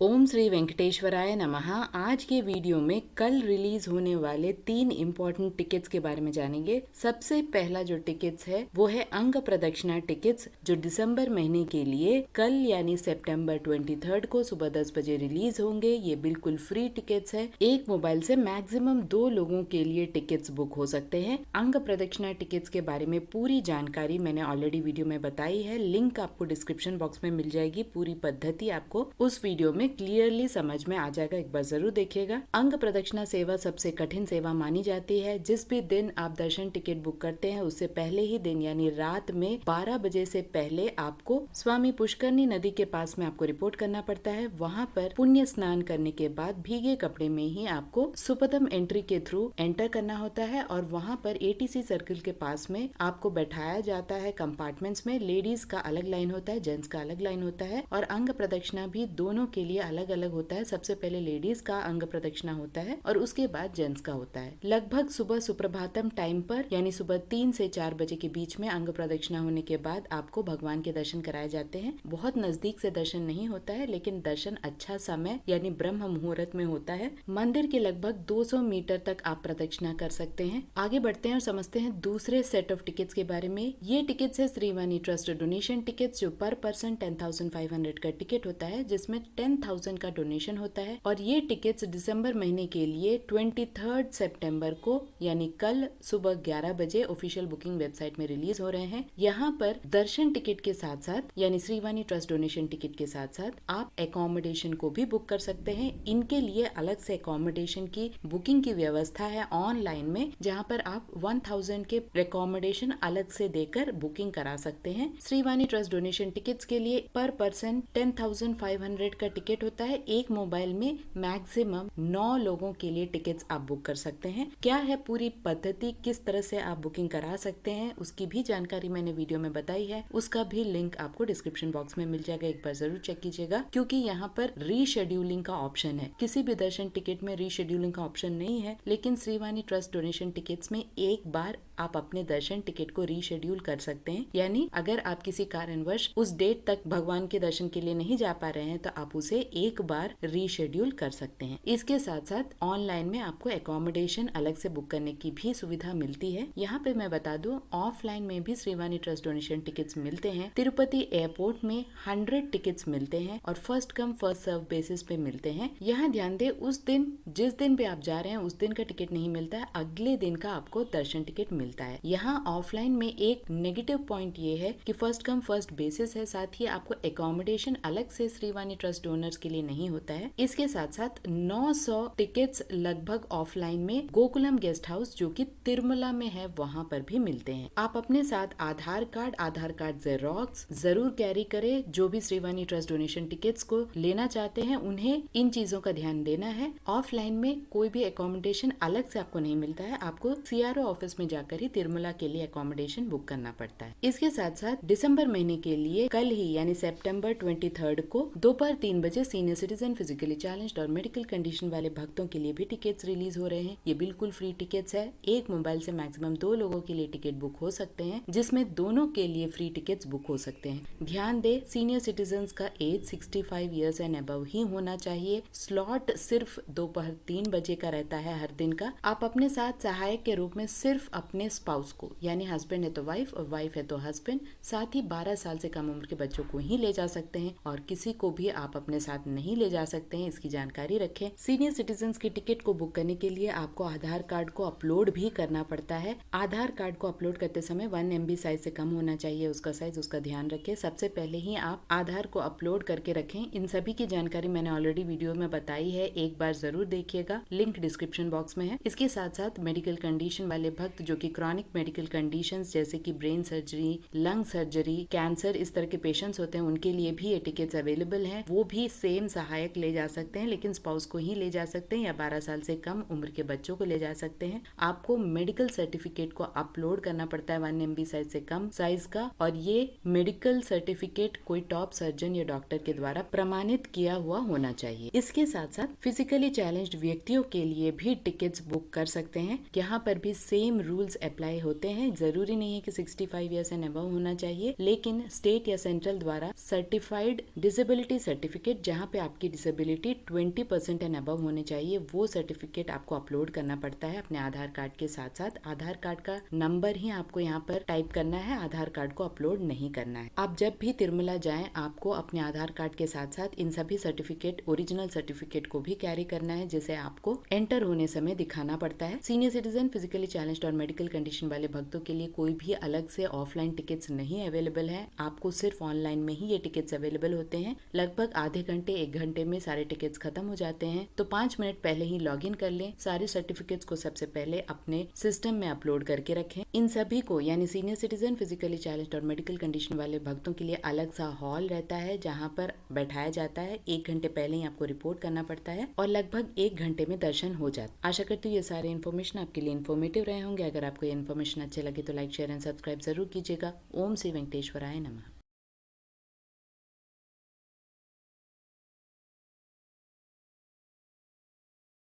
ओम श्री वेंकटेश्वराय नमः। आज के वीडियो में कल रिलीज होने वाले 3 इम्पोर्टेंट टिकट्स के बारे में जानेंगे। सबसे पहला जो टिकट्स है वो है अंग प्रदक्षिणा टिकट्स, जो दिसंबर महीने के लिए कल यानी सितंबर 23 को सुबह 10 बजे रिलीज होंगे। ये बिल्कुल फ्री टिकट्स है। एक मोबाइल से मैक्सिमम 2 लोगों के लिए टिकट्स बुक हो सकते हैं। अंग प्रदक्षिणा टिकट्स के बारे में पूरी जानकारी मैंने ऑलरेडी वीडियो में बताई है। लिंक आपको डिस्क्रिप्शन बॉक्स में मिल जाएगी। पूरी पद्धति आपको उस वीडियो में क्लियरली समझ में आ जाएगा, एक बार जरूर देखिएगा। अंग प्रदक्षिणा सेवा सबसे कठिन सेवा मानी जाती है। जिस भी दिन आप दर्शन टिकट बुक करते हैं उससे पहले ही दिन यानी रात में 12 बजे से पहले आपको स्वामी पुष्करनी नदी के पास में आपको रिपोर्ट करना पड़ता है। वहाँ पर पुण्य स्नान करने के बाद भीगे कपड़े में ही आपको सुपथम एंट्री के थ्रू एंटर करना होता है और वहाँ पर एटीसी सर्किल के पास में आपको बैठाया जाता है कंपार्टमेंट्स में। लेडीज का अलग लाइन होता है, जेंट्स का अलग लाइन होता है और अंग प्रदक्षिणा भी दोनों के लिए अलग अलग होता है। सबसे पहले लेडीज का अंग प्रदक्षिणा होता है और उसके बाद जेंट्स का होता है। लगभग सुबह सुप्रभातम टाइम पर यानी सुबह 3 से 4 बजे के बीच में अंग प्रदक्षिणा होने के बाद आपको भगवान के दर्शन कराए जाते हैं। बहुत नजदीक से दर्शन नहीं होता है, लेकिन दर्शन अच्छा समय यानी ब्रह्म मुहूर्त में होता है। मंदिर के लगभग 200 मीटर तक आप प्रदक्षिणा कर सकते हैं। आगे बढ़ते हैं और समझते हैं दूसरे सेट ऑफ टिकट्स के बारे में। ये टिकट्स है श्रीवाणी ट्रस्ट डोनेशन टिकट्स, जो पर पर्सन 10,500 का टिकट होता है, जिसमें 10,000 का डोनेशन होता है। और ये टिकट्स दिसंबर महीने के लिए 23 सितंबर को यानी कल सुबह 11 बजे ऑफिशियल बुकिंग वेबसाइट में रिलीज हो रहे हैं। यहाँ पर दर्शन टिकट के साथ साथ यानी श्रीवाणी ट्रस्ट डोनेशन टिकट के साथ साथ आप एकोमोडेशन को भी बुक कर सकते हैं। इनके लिए अलग से एकोमोडेशन की बुकिंग की व्यवस्था है ऑनलाइन में, जहाँ पर आप 1000 के एकोमोडेशन अलग से देकर बुकिंग करा सकते हैं। श्रीवाणी ट्रस्ट डोनेशन टिकट्स के लिए पर पर्सन 10,500 का टिकट होता है। एक मोबाइल में मैक्सिमम 9 लोगों के लिए टिकट्स आप बुक कर सकते हैं। क्या है पूरी पद्धति, किस तरह से आप बुकिंग करा सकते हैं, उसकी भी जानकारी मैंने वीडियो में बताई है। उसका भी लिंक आपको डिस्क्रिप्शन बॉक्स में मिल जाएगा, एक बार जरूर चेक कीजिएगा। क्योंकि यहाँ पर रीशेड्यूलिंग का ऑप्शन है। किसी भी दर्शन टिकट में रीशेड्यूलिंग का ऑप्शन नहीं है, लेकिन श्रीवाणी ट्रस्ट डोनेशन टिकट्स में एक बार आप अपने दर्शन टिकट को रीशेड्यूल कर सकते हैं। यानी अगर आप किसी कारणवश उस डेट तक भगवान के दर्शन के लिए नहीं जा पा रहे हैं तो आप उसे एक बार रीशेड्यूल कर सकते हैं। इसके साथ साथ ऑनलाइन में आपको एकोमोडेशन अलग से बुक करने की भी सुविधा मिलती है। यहाँ पे मैं बता दूं, ऑफलाइन में भी श्रीवाणी ट्रस्ट डोनेशन टिकट्स मिलते हैं। तिरुपति एयरपोर्ट में 100 टिकट्स मिलते हैं और first come first serve basis पे मिलते हैं। यहाँ ध्यान दे, उस दिन जिस दिन पे आप जा रहे हैं उस दिन का टिकट नहीं मिलता है, अगले दिन का आपको दर्शन टिकट मिलता है। यहाँ ऑफलाइन में एक नेगेटिव पॉइंट ये है कि फर्स्ट कम फर्स्ट बेसिस है, साथ ही आपको एकोमोडेशन अलग से श्रीवाणी ट्रस्ट डोनर्स के लिए नहीं होता है। इसके साथ साथ 900 टिकट्स लगभग ऑफलाइन में गोकुलम गेस्ट हाउस, जो कि तिरुमला में है, वहाँ पर भी मिलते हैं। आप अपने साथ आधार कार्ड जेरोक्स जरूर कैरी करें। जो भी श्रीवाणी ट्रस्ट डोनेशन टिकट्स को लेना चाहते हैं उन्हें इन चीजों का ध्यान देना है। ऑफलाइन में कोई भी एकोमोडेशन अलग से आपको नहीं मिलता है, आपको सीआरओ ऑफिस में जाकर ही तिरुमला के लिए एकोमोडेशन बुक करना पड़ता है। इसके साथ साथ दिसंबर महीने के लिए कल ही यानी सितंबर 23 को दोपहर 3 बजे सीनियर सिटीजन, फिजिकली चैलेंज्ड और मेडिकल कंडीशन वाले भक्तों के लिए भी टिकट्स रिलीज हो रहे हैं। ये बिल्कुल फ्री टिकट्स है। एक मोबाइल से मैक्सिमम 2 लोगों के लिए टिकट बुक हो सकते हैं, जिसमें दोनों के लिए फ्री टिकट्स बुक हो सकते हैं। ध्यान दे, सीनियर सिटीजन का एज 65 ईयर्स एंड अबव ही होना चाहिए। स्लॉट सिर्फ दोपहर 3 बजे का रहता है हर दिन का। आप अपने साथ सहायक के रूप में सिर्फ अपने स्पाउस को, यानी हस्बैंड है तो वाइफ और वाइफ है तो हस्बैंड, साथ ही 12 साल से कम उम्र के बच्चों को ही ले जा सकते हैं और किसी को भी आप अपने साथ नहीं ले जा सकते हैं, इसकी जानकारी रखें। सीनियर सिटीजन की टिकट को बुक करने के लिए आपको आधार कार्ड को अपलोड भी करना पड़ता है। आधार कार्ड को अपलोड करते समय 1 MB साइज से कम होना चाहिए उसका साइज, उसका ध्यान रखें। सबसे पहले ही आप आधार को अपलोड करके रखें। इन सभी की जानकारी मैंने ऑलरेडी वीडियो में बताई है, एक बार जरूर देखिएगा, लिंक डिस्क्रिप्शन बॉक्स में है। इसके साथ साथ मेडिकल कंडीशन वाले भक्त जो कि क्रॉनिक मेडिकल कंडीशंस जैसे कि brain surgery, lung surgery, cancer, इस तरह के पेशेंट्स होते हैं, उनके लिए भी ये टिकट्स अवेलेबल हैं। वो भी सेम सहायक ले जा सकते हैं, लेकिन स्पाउस को ही ले जा सकते हैं या 12 साल से कम उम्र के बच्चों को ले जा सकते हैं। आपको मेडिकल सर्टिफिकेट को अपलोड करना पड़ता है 1 MB साइज से कम साइज का, और ये मेडिकल सर्टिफिकेट कोई टॉप सर्जन या डॉक्टर के द्वारा प्रमाणित किया हुआ होना चाहिए। इसके साथ साथ फिजिकली चैलेंज्ड व्यक्तियों के लिए भी टिकट्स बुक कर सकते हैं। यहाँ पर भी सेम रूल्स अप्लाई होते हैं। जरूरी नहीं है कि 65 ईयर्स एंड अबव होना चाहिए, लेकिन स्टेट या सेंट्रल द्वारा सर्टिफाइड डिसेबिलिटी सर्टिफिकेट जहाँ पे आपकी डिसेबिलिटी 20% एंड अबव होने चाहिए, वो सर्टिफिकेट आपको अपलोड करना पड़ता है अपने आधार कार्ड के साथ साथ। आधार कार्ड का नंबर ही आपको यहाँ पर टाइप करना है, आधार कार्ड को अपलोड नहीं करना है। आप जब भी तिरुमला जाएं, आपको अपने आधार कार्ड के साथ साथ इन सभी सर्टिफिकेट, ओरिजिनल सर्टिफिकेट को भी कैरी करना है, जिसे आपको एंटर होने समय दिखाना पड़ता है। सीनियर सिटीजन, फिजिकली चैलेंज्ड और मेडिकल कंडीशन वाले भक्तों के लिए कोई भी अलग से ऑफलाइन टिकट्स नहीं अवेलेबल है, आपको सिर्फ ऑनलाइन में ही ये टिकट्स अवेलेबल होते हैं। लगभग आधे घंटे 1 घंटे में सारे टिकट्स खत्म हो जाते हैं, तो 5 मिनट पहले ही लॉग इन कर लें। सारे सर्टिफिकेट्स को सबसे पहले अपने सिस्टम में अपलोड करके रखें। इन सभी को यानी सीनियर सिटीजन, फिजिकली चैलेंज्ड और मेडिकल कंडीशन वाले भक्तों के लिए अलग सा हॉल रहता है जहाँ पर बैठाया जाता है। 1 घंटे पहले ही आपको रिपोर्ट करना पड़ता है और लगभग 1 घंटे में दर्शन हो जाता है। आशा करती हूँ ये सारे इन्फॉर्मेशन आपके लिए इन्फॉर्मेटिव रहे होंगे। अगर आपको ये इन्फॉर्मेशन अच्छे लगे तो लाइक, शेयर एंड सब्सक्राइब जरूर कीजिएगा। ओम श्री वेंकटेश्वराय नमः।